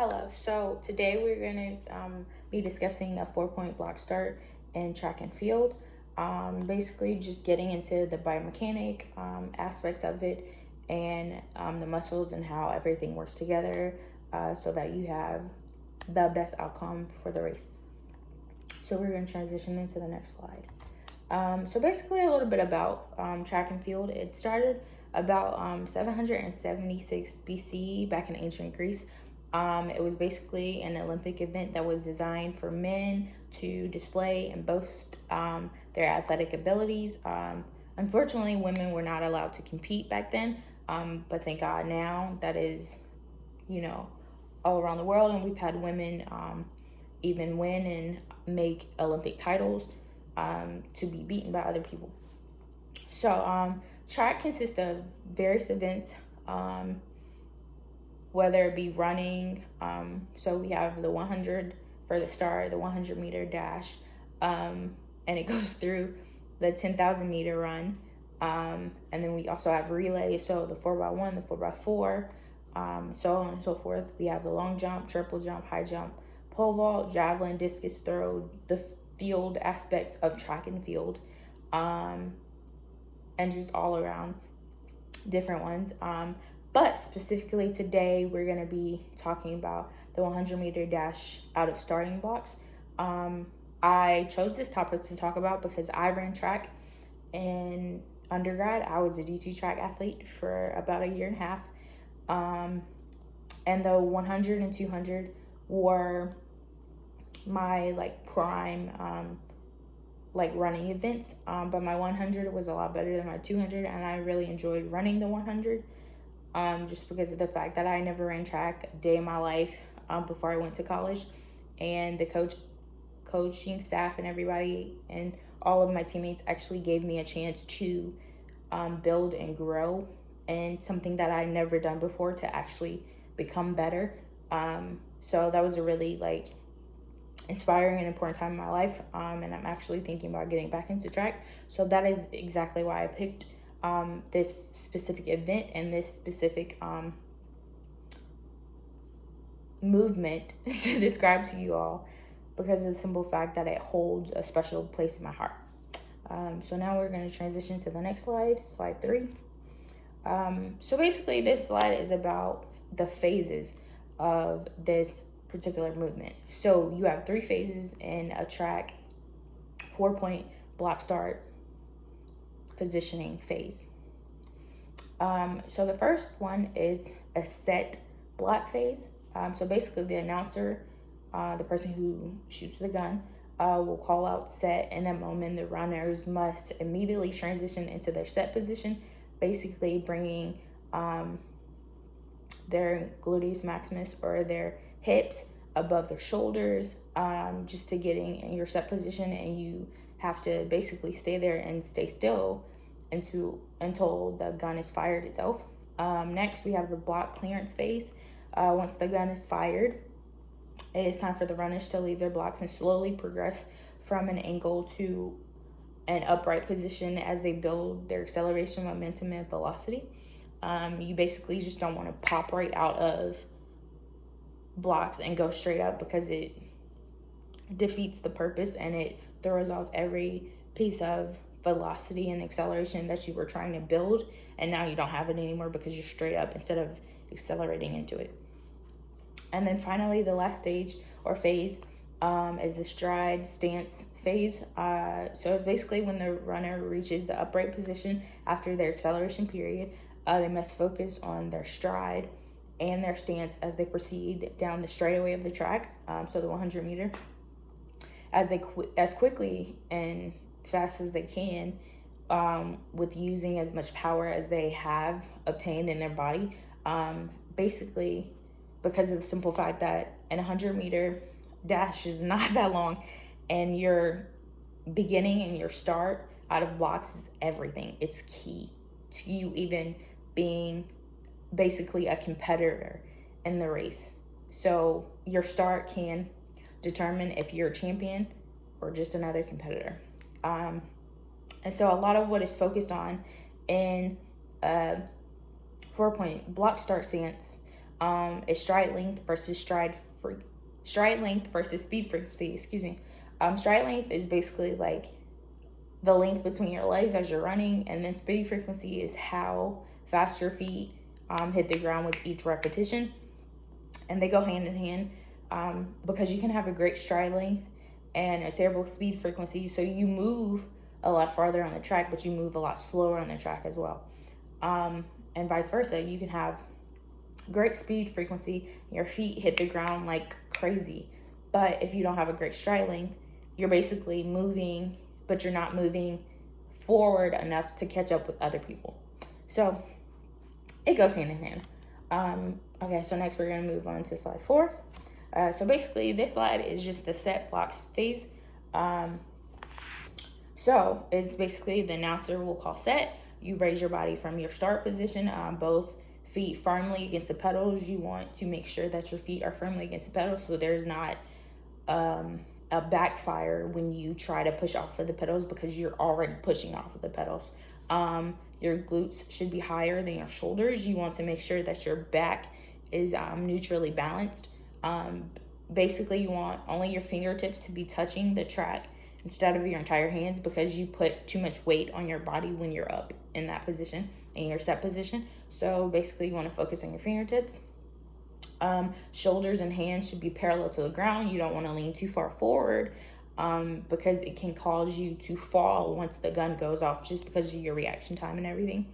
Hello. So today we're going to be discussing a 4-point block start in track and field. Basically, just getting into the biomechanic aspects of it and the muscles and how everything works together so that you have the best outcome for the race. So we're going to transition into the next slide. So basically, a little bit about track and field. It started about 776 BC back in ancient Greece. It was basically an Olympic event that was designed for men to display and boast their athletic abilities. Unfortunately, women were not allowed to compete back then, but thank God now that is, all around the world, and we've had women even win and make Olympic titles to be beaten by other people. So track consists of various events, whether it be running. So we have the 100 for the start, the 100-meter dash, and it goes through the 10,000-meter run. And then we also have relay, so the 4x1, the 4x4, so on and so forth. We have the long jump, triple jump, high jump, pole vault, javelin, discus throw, the field aspects of track and field, and just all around different ones. But specifically today, we're going to be talking about the 100-meter dash out of starting blocks. I chose this topic to talk about because I ran track in undergrad. I was a D2 track athlete for about a year and a half. And the 100 and 200 were my prime running events, but my 100 was a lot better than my 200, and I really enjoyed running the 100 just because of the fact that I never ran track a day in my life before I went to college, and the coaching staff and everybody and all of my teammates actually gave me a chance to build and grow and something that I never done before to actually become better. So that was a really inspiring and important time in my life, and I'm actually thinking about getting back into track. So that is exactly why I picked this specific event and this specific movement to describe to you all, because of the simple fact that it holds a special place in my heart. So now we're going to transition to the next slide 3. So basically this slide is about the phases of this particular movement. So you have 3 phases in a track 4-point block start positioning phase. So the first one is a set block phase. So basically the announcer, the person who shoots the gun, will call out set. In that moment, the runners must immediately transition into their set position, basically bringing their gluteus maximus or their hips above their shoulders, just to getting in your set position, and you have to basically stay there and stay still until the gun is fired itself. Next, we have the block clearance phase. Once the gun is fired, it is time for the runners to leave their blocks and slowly progress from an angle to an upright position as they build their acceleration, momentum, and velocity. You basically just don't want to pop right out of blocks and go straight up, because it defeats the purpose and it throws off every piece of velocity and acceleration that you were trying to build, and now you don't have it anymore because you're straight up instead of accelerating into it. And then finally, the last stage or phase is the stride stance phase. So it's basically when the runner reaches the upright position after their acceleration period. They must focus on their stride and their stance as they proceed down the straightaway of the track, so the 100 meter, as quickly and fast as they can, with using as much power as they have obtained in their body. Basically, because of the simple fact that an 100-meter dash is not that long, and your beginning and your start out of blocks is everything. It's key to you even being basically a competitor in the race. So your start can determine if you're a champion or just another competitor. And so a lot of what is focused on in 4-point block start stance is stride length versus speed frequency. Excuse me. Stride length is basically like the length between your legs as you're running, and then speed frequency is how fast your feet hit the ground with each repetition, and they go hand in hand, because you can have a great stride length and a terrible speed frequency, so you move a lot farther on the track, but you move a lot slower on the track as well, and vice versa. You can have great speed frequency, your feet hit the ground like crazy, but if you don't have a great stride length, you're basically moving, but you're not moving forward enough to catch up with other people. So it goes hand in hand. Okay, so next we're going to move on to slide 4. So basically this slide is just the set blocks phase. So it's basically the announcer will call set. You raise your body from your start position, both feet firmly against the pedals. You want to make sure that your feet are firmly against the pedals so there's not a backfire when you try to push off of the pedals, because you're already pushing off of the pedals. Your glutes should be higher than your shoulders. You want to make sure that your back is neutrally balanced. Basically, you want only your fingertips to be touching the track instead of your entire hands, because you put too much weight on your body when you're up in that position, in your set position. So basically, you want to focus on your fingertips. Shoulders and hands should be parallel to the ground. You don't want to lean too far forward, because it can cause you to fall once the gun goes off, just because of your reaction time and everything.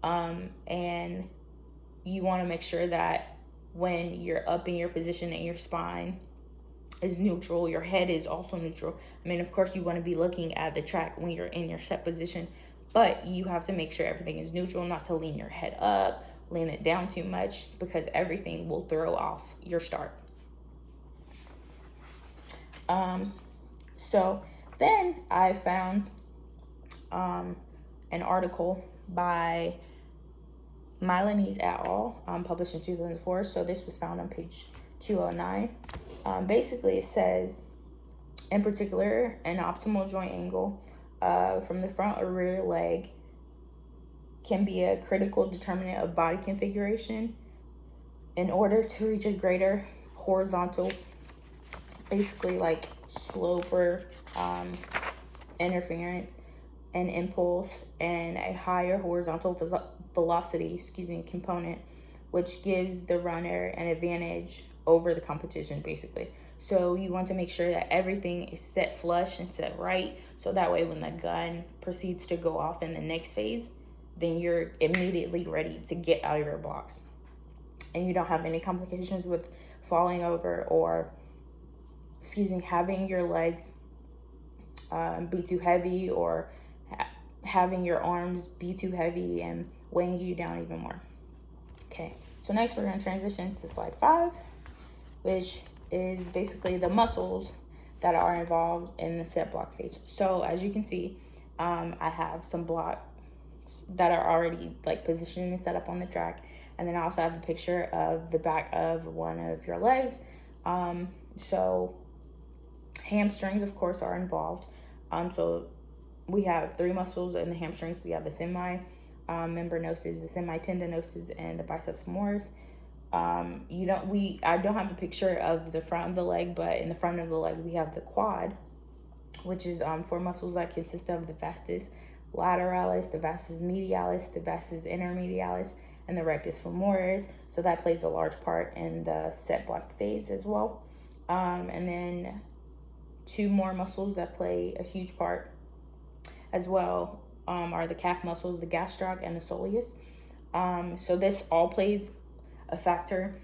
And you want to make sure that when you're up in your position and your spine is neutral, your head is also neutral. I mean, of course, you want to be looking at the track when you're in your set position, but you have to make sure everything is neutral, not to lean your head up, lean it down too much, because everything will throw off your start. So then I found an article by Milanese et al. Published in 2004. So this was found on page 209. Basically, it says, in particular, an optimal joint angle from the front or rear leg can be a critical determinant of body configuration. In order to reach a greater horizontal, basically like slope or interference and impulse, and a higher horizontal velocity, component, which gives the runner an advantage over the competition, basically. So you want to make sure that everything is set flush and set right, so that way when the gun proceeds to go off in the next phase, then you're immediately ready to get out of your blocks, and you don't have any complications with falling over or having your legs be too heavy, or having your arms be too heavy and weighing you down even more. Okay, so next we're going to transition to slide 5, which is basically the muscles that are involved in the set block phase. So as you can see, I have some blocks that are already like positioned and set up on the track, and then I also have a picture of the back of one of your legs. So hamstrings, of course, are involved. So we have 3 muscles in the hamstrings. We have the semi-membranosus, the semi-tendinosus, and the biceps femoris. I don't have a picture of the front of the leg, but in the front of the leg we have the quad, which is 4 muscles that consist of the vastus lateralis, the vastus medialis, the vastus intermedialis, and the rectus femoris. So that plays a large part in the set block phase as well. And then 2 more muscles that play a huge part as well are the calf muscles, the gastroc and the soleus. So this all plays a factor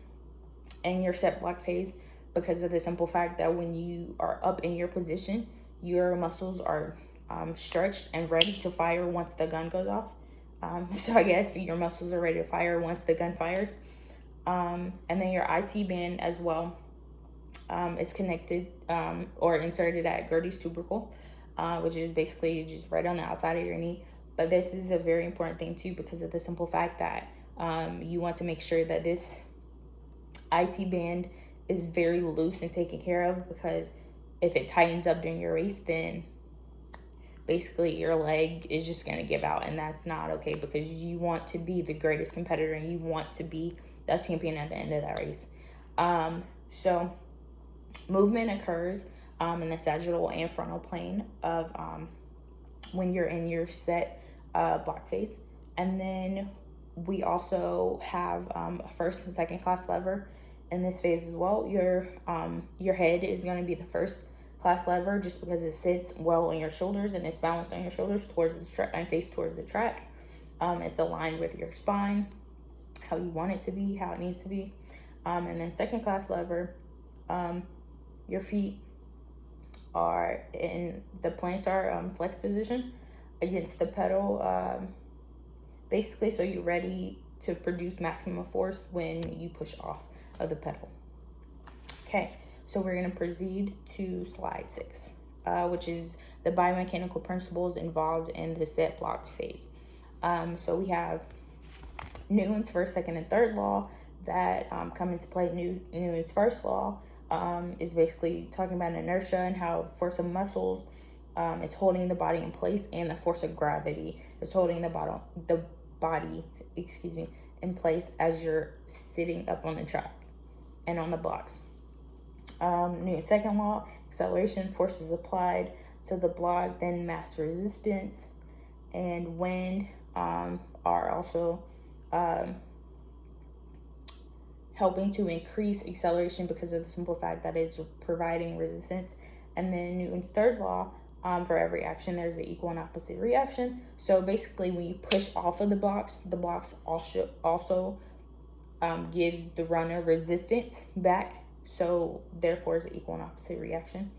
in your set block phase, because of the simple fact that when you are up in your position, your muscles are stretched and ready to fire once the gun goes off. So I guess your muscles are ready to fire once the gun fires. And then your IT band as well is connected or inserted at Gerdy's tubercle, which is basically just right on the outside of your knee. But this is a very important thing too, because of the simple fact that you want to make sure that this IT band is very loose and taken care of, because if it tightens up during your race, then basically your leg is just going to give out, and that's not okay, because you want to be the greatest competitor and you want to be the champion at the end of that race. So movement occurs in the sagittal and frontal plane of when you're in your set block phase. And then we also have a first and second class lever in this phase as well. Your head is going to be the first class lever just because it sits well on your shoulders and it's balanced on your shoulders towards the track and face towards the track. It's aligned with your spine, how you want it to be, how it needs to be. And then second class lever, your feet are in the plantar flex position against the pedal, basically, so you're ready to produce maximum force when you push off of the pedal. Okay, so we're going to proceed to slide 6, which is the biomechanical principles involved in the set block phase. So we have Newton's first, second, and third law that come into play. Newton's first law is basically talking about inertia and how the force of muscles is holding the body in place, and the force of gravity is holding the body in place as you're sitting up on the track and on the blocks. Newton's second law, acceleration, forces applied to the block, then mass resistance and wind are also helping to increase acceleration because of the simple fact that it's providing resistance. And then Newton's third law, for every action there's an equal and opposite reaction. So basically when you push off of the blocks also gives the runner resistance back, so therefore it's an equal and opposite reaction.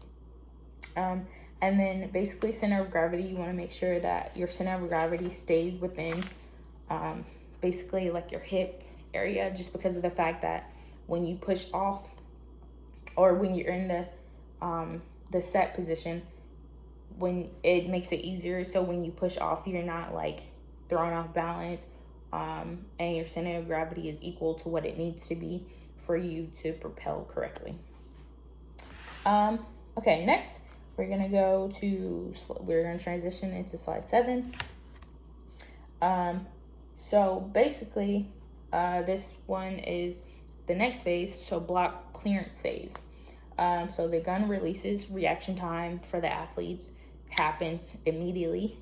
And then basically center of gravity, you want to make sure that your center of gravity stays within basically like your hip area, just because of the fact that when you push off, or when you're in the set position, when it makes it easier, so when you push off you're not like thrown off balance, and your center of gravity is equal to what it needs to be for you to propel correctly. Okay, next we're gonna transition into slide 7. So basically this one is the next phase, so block clearance phase. So the gun releases, reaction time for the athletes happens immediately.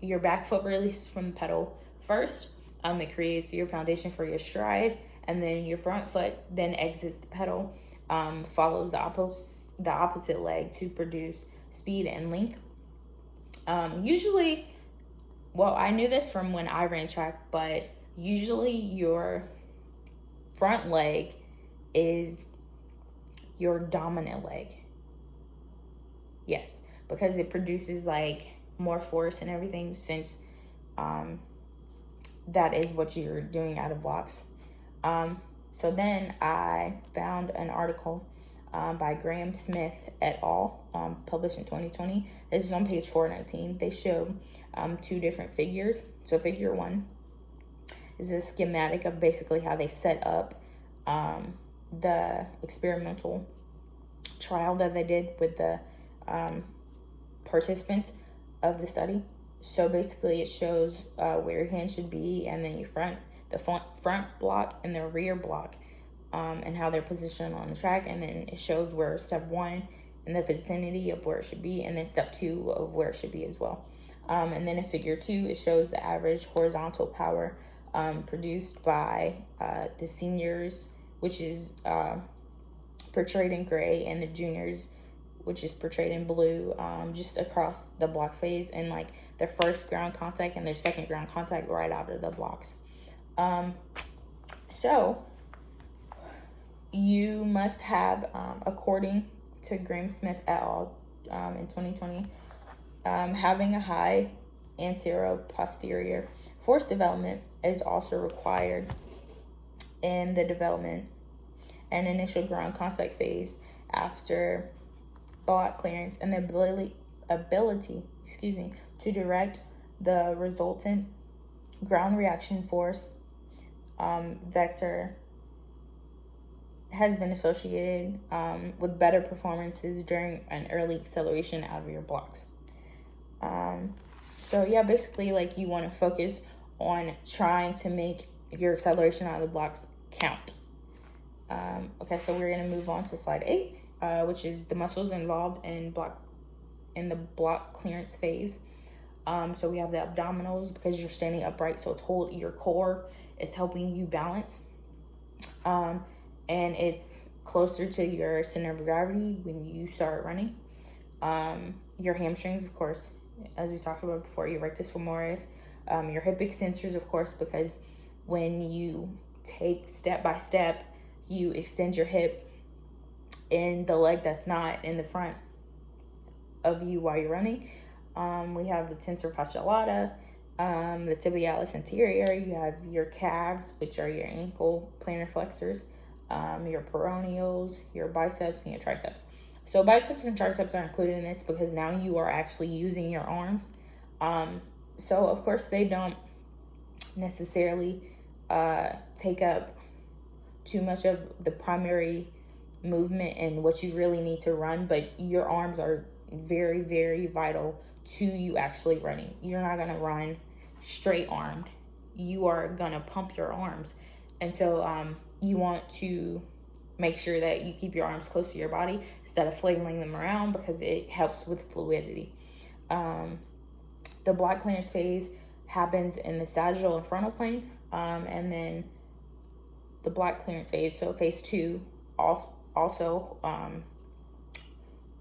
Your back foot releases from the pedal first. It creates your foundation for your stride, and then your front foot then exits the pedal, follows the opposite leg to produce speed and length. Usually, well, I knew this from when I ran track, but usually your front leg is your dominant leg. Yes, because it produces like more force and everything, since that is what you're doing out of blocks. So then I found an article by Graham Smith et al., published in 2020. This is on page 419. They show 2 different figures. So figure 1 is a schematic of basically how they set up the experimental trial that they did with the participants of the study. So basically it shows where your hand should be, and then the front block and the rear block, and how they're positioned on the track. And then it shows where step 1 in the vicinity of where it should be, and then step 2 of where it should be as well. And then in figure 2, it shows the average horizontal power produced by the seniors, which is portrayed in gray, and the juniors, which is portrayed in blue, just across the block phase, and like their first ground contact and their second ground contact right out of the blocks. So you must have, according to Graham Smith et al. In 2020, having a high anterior-posterior force development is also required in the development and initial ground contact phase after block clearance, and the ability to direct the resultant ground reaction force vector has been associated with better performances during an early acceleration out of your blocks. So yeah, basically like you want to focus on trying to make your acceleration out of the blocks count. Okay, so we're going to move on to slide 8, which is the muscles involved in the block clearance phase. So we have the abdominals, because you're standing upright, so your core is helping you balance. And it's closer to your center of gravity when you start running. Your hamstrings, of course, as we talked about before, your rectus femoris, your hip extensors, of course, because when you take step by step, you extend your hip in the leg that's not in the front of you while you're running. We have the tensor fasciae lata, the tibialis anterior. You have your calves, which are your ankle plantar flexors, your peroneals, your biceps, and your triceps. So biceps and triceps are included in this because now you are actually using your arms. So of course they don't necessarily take up too much of the primary movement and what you really need to run, but your arms are very, very vital to you actually running. You're not going to run straight armed. You are going to pump your arms. And so you want to make sure that you keep your arms close to your body instead of flailing them around, because it helps with fluidity. The block clearance phase happens in the sagittal and frontal plane, and then the block clearance phase, so phase 2, also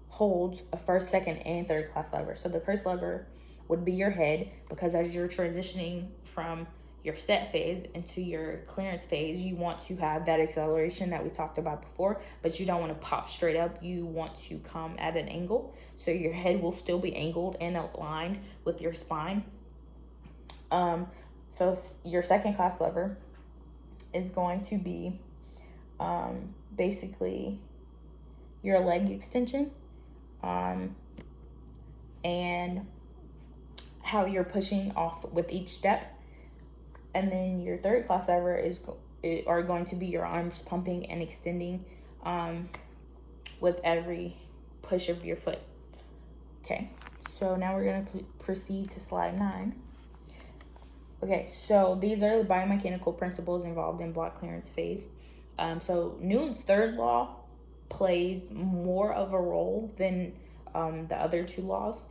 holds a first, second, and third class lever. So the first lever would be your head, because as you're transitioning from your set phase into your clearance phase, you want to have that acceleration that we talked about before, but you don't want to pop straight up. You want to come at an angle, so your head will still be angled and aligned with your spine. So your second class lever is going to be basically your leg extension, and how you're pushing off with each step. And then your third class lever are going to be your arms pumping and extending with every push of your foot. Okay, so now we're going to proceed to slide 9. Okay, so these are the biomechanical principles involved in block clearance phase. So Newton's third law plays more of a role than the other 2 laws,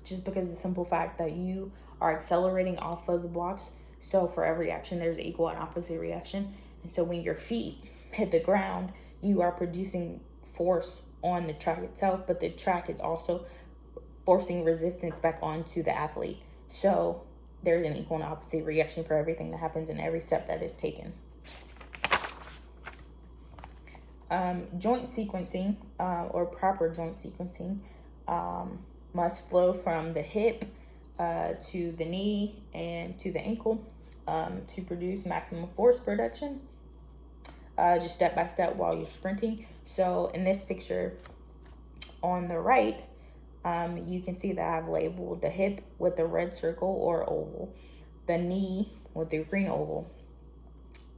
just because of the simple fact that you are accelerating off of the blocks. So for every action, there's an equal and opposite reaction. And so when your feet hit the ground, you are producing force on the track itself, but the track is also forcing resistance back onto the athlete. So there's an equal and opposite reaction for everything that happens in every step that is taken. Joint sequencing, or proper joint sequencing, must flow from the hip to the knee and to the ankle to produce maximum force production, just step by step while you're sprinting. So in this picture on the right, you can see that I've labeled the hip with the red circle or oval, the knee with the green oval,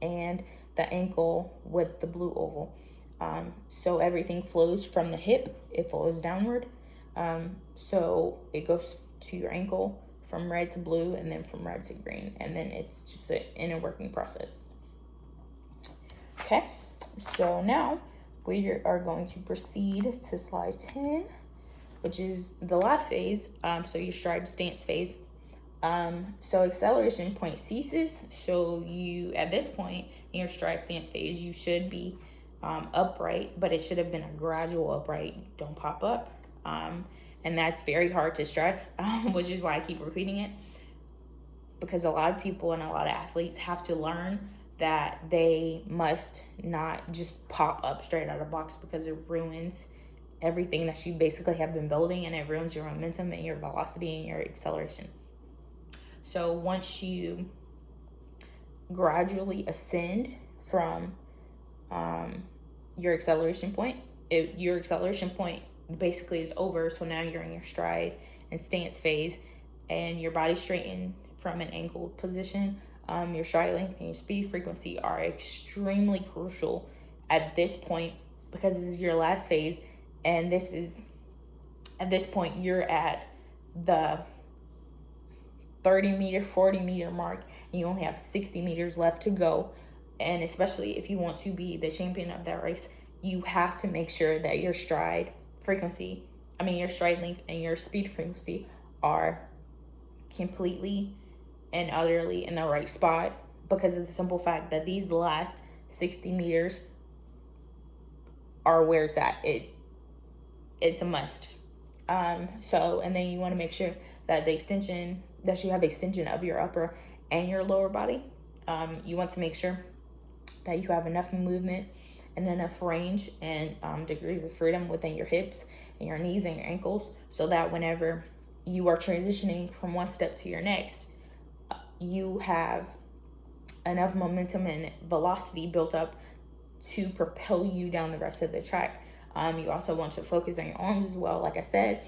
and the ankle with the blue oval. So everything flows from the hip, it flows downward. So it goes to your ankle from red to blue, and then from red to green, and then it's just an inner working process. Okay, so now we are going to proceed to slide 10, which is the last phase. So your stride stance phase. So acceleration point ceases. So you, at this point in your stride stance phase, you should be upright, but it should have been a gradual upright. Don't pop up. And that's very hard to stress, which is why I keep repeating it, because a lot of people and a lot of athletes have to learn that they must not just pop up straight out of the box, because it ruins everything that you basically have been building, and it ruins your momentum and your velocity and your acceleration. So once you gradually ascend from your acceleration point, your acceleration point basically is over. So now you're in your stride and stance phase, and your body straightened from an angled position. Your stride length and your speed frequency are extremely crucial at this point, because this is your last phase, and this is, at this point, you're at the 30 meter, 40 meter mark, and you only have 60 meters left to go and especially if you want to be the champion of that race, you have to make sure that your stride length and your speed frequency are completely and utterly in the right spot, because of the simple fact that these last 60 meters are where it's at. It's a must. And then you want to make sure that you have extension of your upper and your lower body. You want to make sure that you have enough movement and enough range and degrees of freedom within your hips and your knees and your ankles, so that whenever you are transitioning from one step to your next, you have enough momentum and velocity built up to propel you down the rest of the track. You also want to focus on your arms as well, like I said,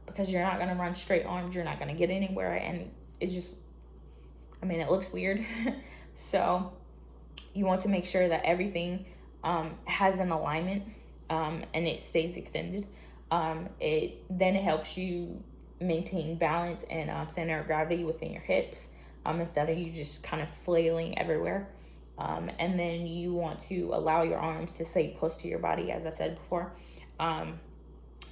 because you're not going to run straight arms. You're not going to get anywhere, and it looks weird. So you want to make sure that everything has an alignment and it stays extended. It helps you maintain balance and center of gravity within your hips, instead of you just kind of flailing everywhere. And then you want to allow your arms to stay close to your body, as I said before,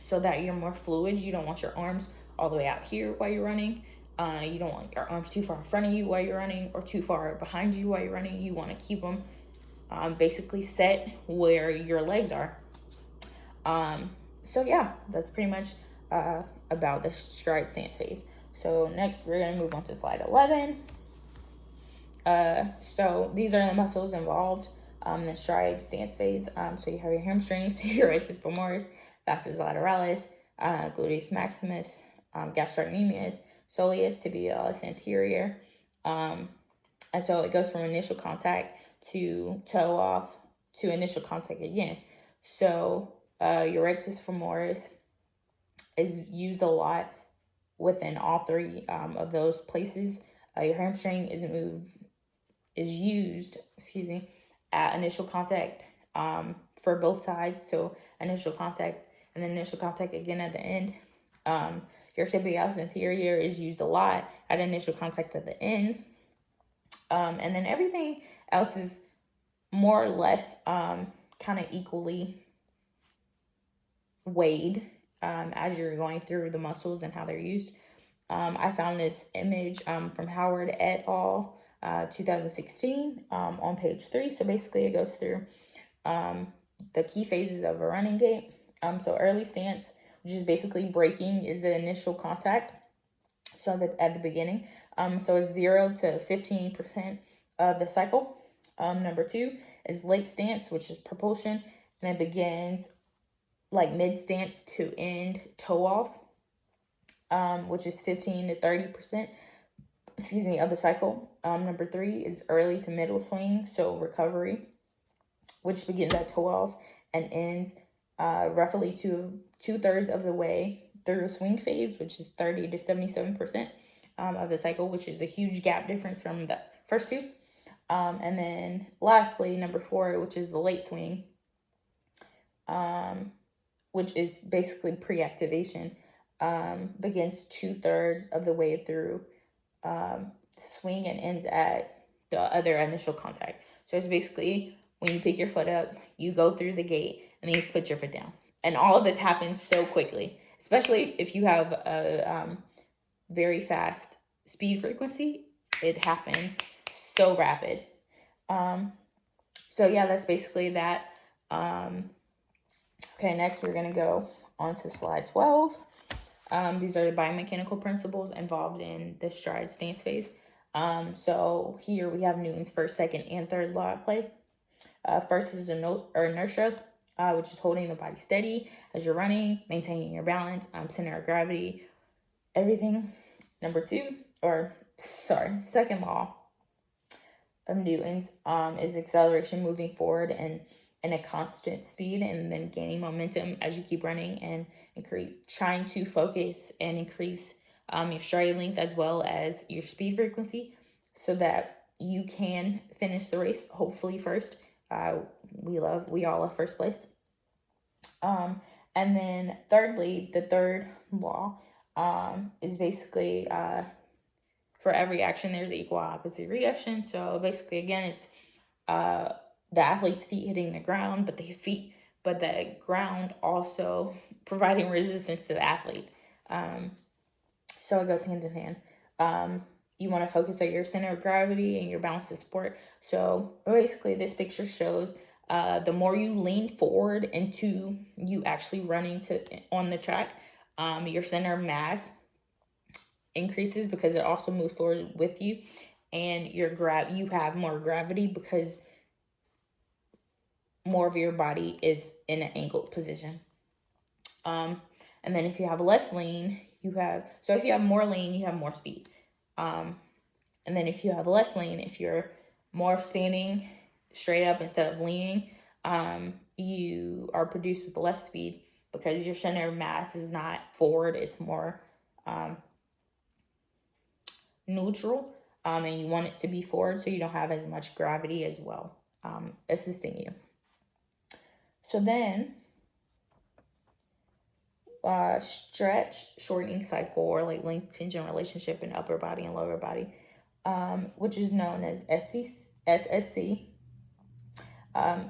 so that you're more fluid. You don't want your arms all the way out here while you're running. You don't want your arms too far in front of you while you're running, or too far behind you while you're running. You want to keep them basically set where your legs are. So yeah, that's pretty much about the stride stance phase. So next we're going to move on to slide 11. So these are the muscles involved in the stride stance phase. So you have your hamstrings, your rectus femoris, vastus lateralis, gluteus maximus, gastrocnemius, soleus, tibialis anterior. And so it goes from initial contact to toe off to initial contact again. So your rectus femoris is used a lot within all three of those places. Your hamstring is used at initial contact for both sides. So initial contact and then initial contact again at the end. Your tibialis anterior is used a lot at initial contact at the end. And then everything else is more or less kind of equally weighed as you're going through the muscles and how they're used. I found this image from Howard et al. 2016 on page 3. So basically it goes through the key phases of a running gait. So early stance, which is basically braking, is the initial contact. So at the beginning. So it's 0 to 15% of the cycle. Number 2 is late stance, which is propulsion, and it begins like mid stance to end toe off, which is 15 to 30% of the cycle. Number 3 is early to middle swing, so recovery, which begins at toe off and ends roughly 2/3 of the way through swing phase, which is 30 to 77% of the cycle, which is a huge gap difference from the first two. And then lastly, number 4, which is the late swing, which is basically pre-activation, begins 2/3 of the way through swing and ends at the other initial contact. So it's basically when you pick your foot up, you go through the gate, and then you put your foot down. And all of this happens so quickly, especially if you have a very fast speed frequency. It happens so rapid. So yeah, that's basically that. Okay, next we're going to go on to slide 12. These are the biomechanical principles involved in the stride stance phase. So here we have Newton's first, second, and third law at play. First is inertia, which is holding the body steady as you're running, maintaining your balance, center of gravity, everything. Second law of Newton's is acceleration, moving forward and in a constant speed, and then gaining momentum as you keep running, and trying to focus and increase your stride length as well as your speed frequency, so that you can finish the race hopefully first. We all love first place. And then thirdly, the third law is basically for every action there's equal opposite reaction. So basically, again, it's the athlete's feet hitting the ground, but the ground also providing resistance to the athlete. So it goes hand in hand. You want to focus on your center of gravity and your balance of support. So basically, this picture shows the more you lean forward into you actually running on the track, your center of mass increases because it also moves forward with you, and you have more gravity because more of your body is in an angled position. And then if you have less lean, if you have more lean, you have more speed. And then if you have less lean, if you're more of standing straight up instead of leaning, you are produced with less speed because your center of mass is not forward, it's more neutral, and you want it to be forward so you don't have as much gravity as well assisting you. So then stretch shortening cycle, or like length tension relationship in upper body and lower body, which is known as SSC,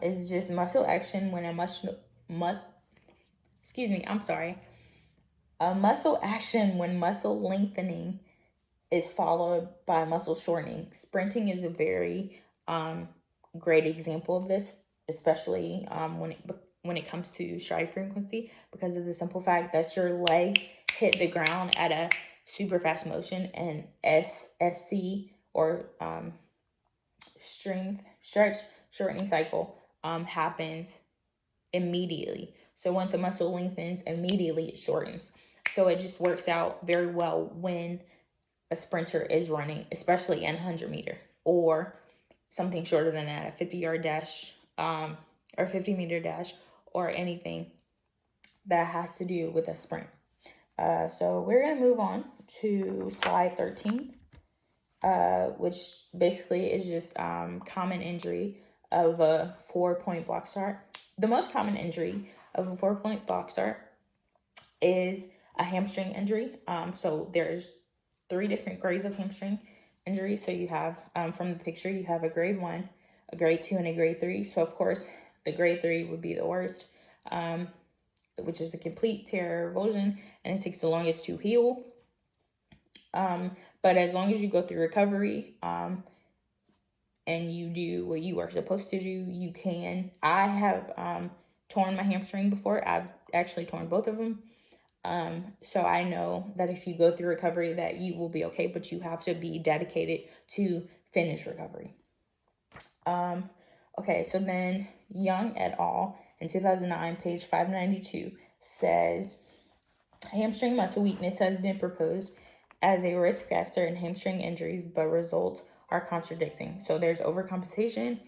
is just muscle action when a muscle action when muscle lengthening is followed by muscle shortening. Sprinting is a very great example of this, especially when it comes to stride frequency, because of the simple fact that your legs hit the ground at a super fast motion, and SSC, or stretch shortening cycle, happens immediately. So once a muscle lengthens, immediately it shortens. So it just works out very well when a sprinter is running, especially in 100-meter or something shorter than that, a 50-yard dash, or 50-meter dash, or anything that has to do with a sprint. So we're going to move on to slide 13, which basically is just common injury of a 4-point block start. The most common injury of a 4-point block start is a hamstring injury. So there's 3 different grades of hamstring injury. So you have, from the picture, you have a grade 1, a grade 2, and a grade 3. So of course, the grade 3 would be the worst, which is a complete tear or avulsion, and it takes the longest to heal. But as long as you go through recovery, and you do what you are supposed to do, you can. I have torn my hamstring before. I've actually torn both of them. So I know that if you go through recovery that you will be okay, but you have to be dedicated to finish recovery. Okay, so then Young et al. In 2009, page 592, says hamstring muscle weakness has been proposed as a risk factor in hamstring injuries, but results are contradicting. So there's overcompensation,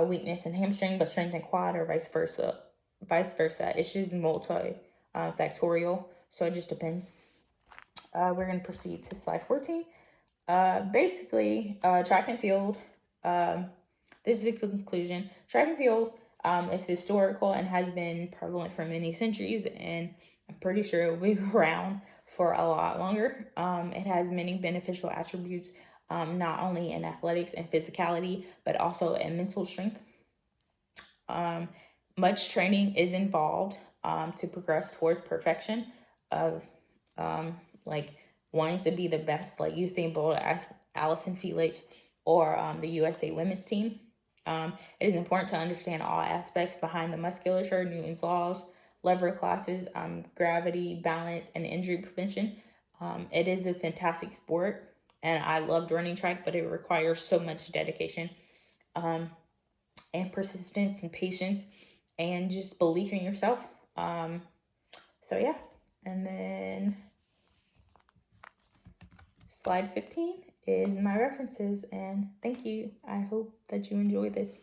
weakness in hamstring, but strength in quad, or vice versa. It's just multifactorial, so it just depends. We're going to proceed to slide 14. Basically, track and field, this is a conclusion. Track and field is historical and has been prevalent for many centuries, and I'm pretty sure it will be around for a lot longer. It has many beneficial attributes, not only in athletics and physicality, but also in mental strength. Much training is involved to progress towards perfection of like wanting to be the best, like Usain Bolt, Allison Felix, or the USA women's team. It is important to understand all aspects behind the musculature, Newton's laws, lever classes, gravity, balance, and injury prevention. It is a fantastic sport, and I loved running track, but it requires so much dedication, and persistence and patience, and just belief in yourself. So yeah, and then slide 15 is my references, and thank you. I hope that you enjoy this.